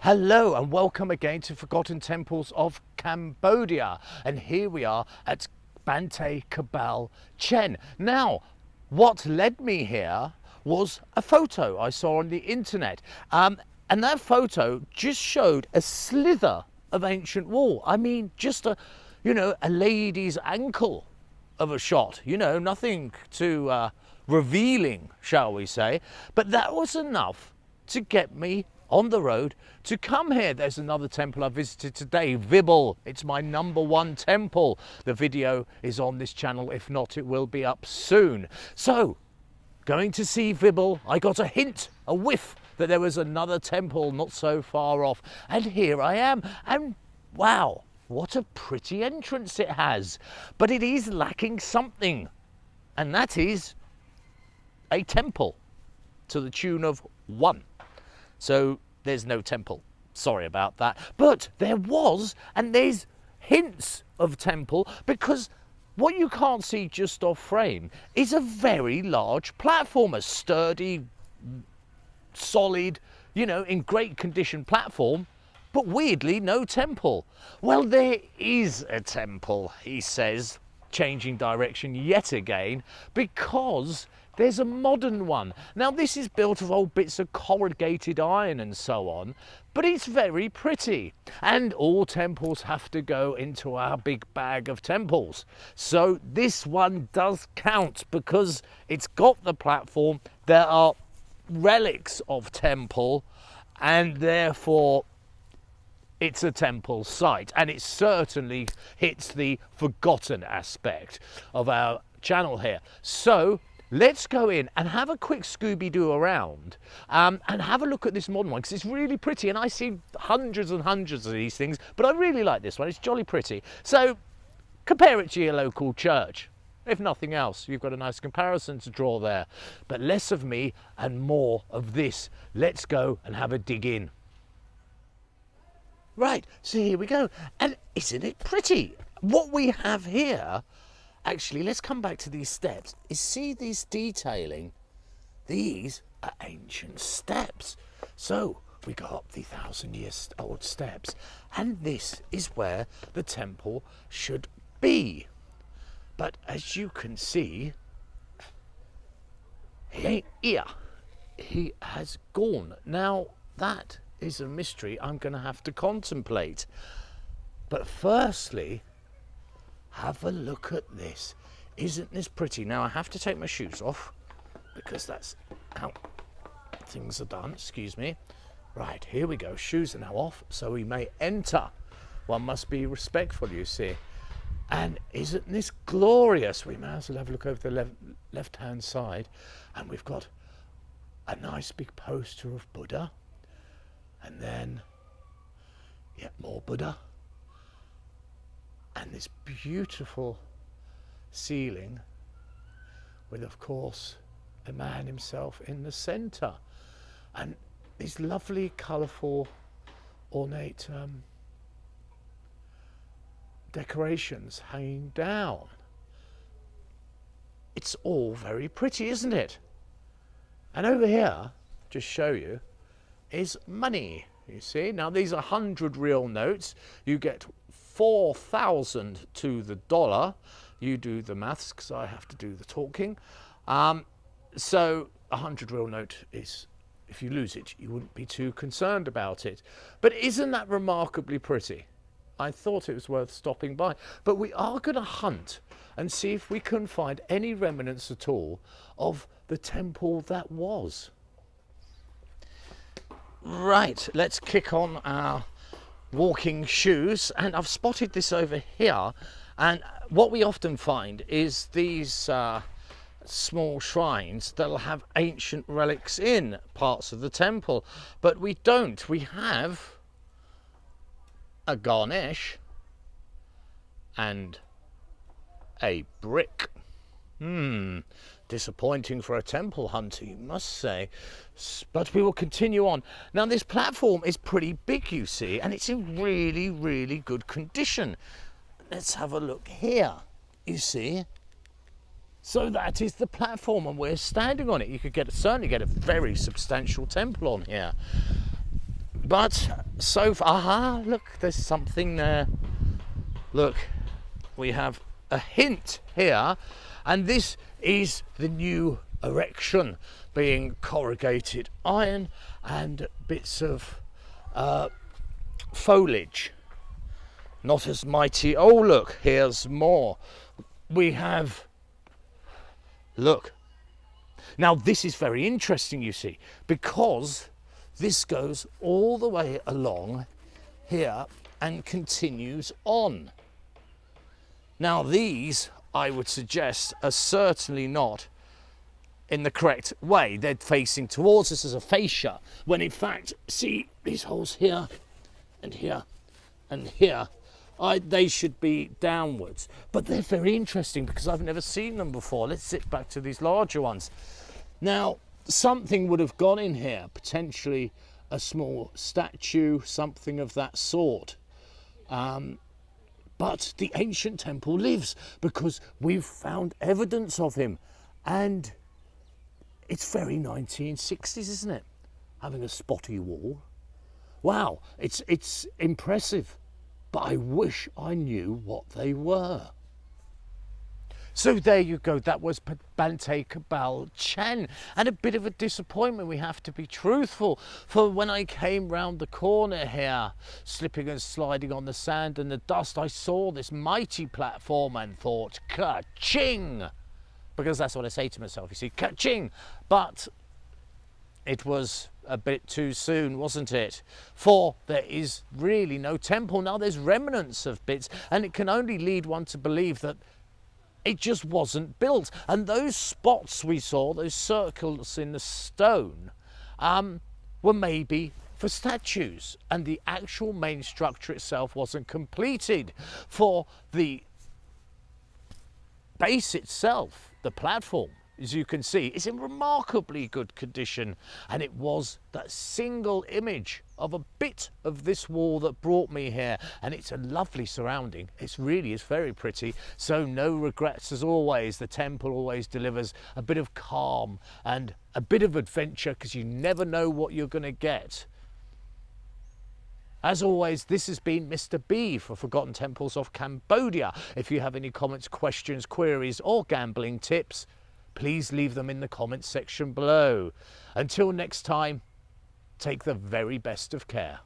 Hello and welcome again to Forgotten Temples of Cambodia. And here we are at Banteay, Kbal, Chen. Now, what led me here was a photo I saw on the internet. And that photo just showed a slither of ancient wall. I mean, just a lady's ankle of a shot, nothing too revealing, shall we say. But that was enough to get me on the road to come here. There's another temple I visited today, Kbal. It's my #1 temple. The video is on this channel. If not, it will be up soon. So, going to see Kbal, I got a hint, a whiff, that there was another temple not so far off. And here I am. And wow, what a pretty entrance it has. But it is lacking something. And that is a temple to the tune of 1. So there's no temple. Sorry about that. But there was, and there's hints of temple, because what you can't see just off frame is a very large platform, a sturdy, solid, in great condition platform, but weirdly no temple. Well, there is a temple, he says, changing direction yet again, because there's a modern one. Now, this is built of old bits of corrugated iron and so on, but it's very pretty. And all temples have to go into our big bag of temples. So this one does count because it's got the platform. There are relics of temple, and therefore it's a temple site. And it certainly hits the forgotten aspect of our channel here. So let's go in and have a quick Scooby-Doo around and have a look at this modern one, because it's really pretty. And I see hundreds and hundreds of these things, but I really like this one. It's jolly pretty. So compare it to your local church. If nothing else, you've got a nice comparison to draw there. But less of me and more of this. Let's go and have a dig in. Right, so here we go. And isn't it pretty? What we have here, actually, let's come back to these steps. You see this detailing? These are ancient steps. So we go up the 1,000-year-old steps, and this is where the temple should be. But as you can see, he ain't here. He has gone. Now, that is a mystery I'm going to have to contemplate. But firstly, have a look at this. Isn't this pretty? Now, I have to take my shoes off because that's how things are done. Excuse me. Right, here we go. Shoes are now off, so we may enter. One must be respectful, you see. And isn't this glorious? We may as well have a look over the left-hand side. And we've got a nice big poster of Buddha. And then yet more Buddha. And this beautiful ceiling with, of course, the man himself in the centre. And these lovely, colourful, ornate decorations hanging down. It's all very pretty, isn't it? And over here, just show you, is money, you see. Now, these are 100 real notes. You get 4,000 to the dollar. You do the maths because I have to do the talking. So 100 real note is, if you lose it, you wouldn't be too concerned about it. But isn't that remarkably pretty? I thought it was worth stopping by. But we are going to hunt and see if we can find any remnants at all of the temple that was. Right, let's kick on our walking shoes, and I've spotted this over here. And what we often find is these small shrines that'll have ancient relics in parts of the temple, but we don't. We have a Ganesh and a brick. Disappointing for a temple hunter, you must say. But we will continue on. Now, this platform is pretty big, you see, and it's in really, really good condition. Let's have a look here, you see. So that is the platform, and we're standing on it. You could certainly get a very substantial temple on here. But so far, aha, look, there's something there. Look, we have a hint here, and this is the new erection, being corrugated iron and bits of foliage. Not as mighty. Oh, look, here's more. We have, look. Now, this is very interesting, you see, because this goes all the way along here and continues on. Now, these, I would suggest, are certainly not in the correct way. They're facing towards us as a fascia, when in fact, see these holes here and here and here, they should be downwards. But they're very interesting because I've never seen them before. Let's sit back to these larger ones. Now, something would have gone in here, potentially a small statue, something of that sort. But the ancient temple lives because we've found evidence of him. And it's very 1960s, isn't it? Having a spotty wall. Wow, it's impressive. But I wish I knew what they were. So there you go, that was Banteay, Kbal, Chen. And a bit of a disappointment, we have to be truthful. For when I came round the corner here, slipping and sliding on the sand and the dust, I saw this mighty platform and thought, ka-ching! Because that's what I say to myself, you see, ka-ching! But it was a bit too soon, wasn't it? For there is really no temple. Now there's remnants of bits, and it can only lead one to believe that it just wasn't built. And those spots we saw, those circles in the stone, were maybe for statues, and the actual main structure itself wasn't completed. For the base itself, the platform, as you can see, is in remarkably good condition, and it was that single image of a bit of this wall that brought me here, and it's a lovely surrounding. It really is very pretty, so no regrets as always. The temple always delivers a bit of calm and a bit of adventure, because you never know what you're going to get. As always, this has been Mr. B for Forgotten Temples of Cambodia. If you have any comments, questions, queries or gambling tips, please leave them in the comments section below. Until next time, take the very best of care.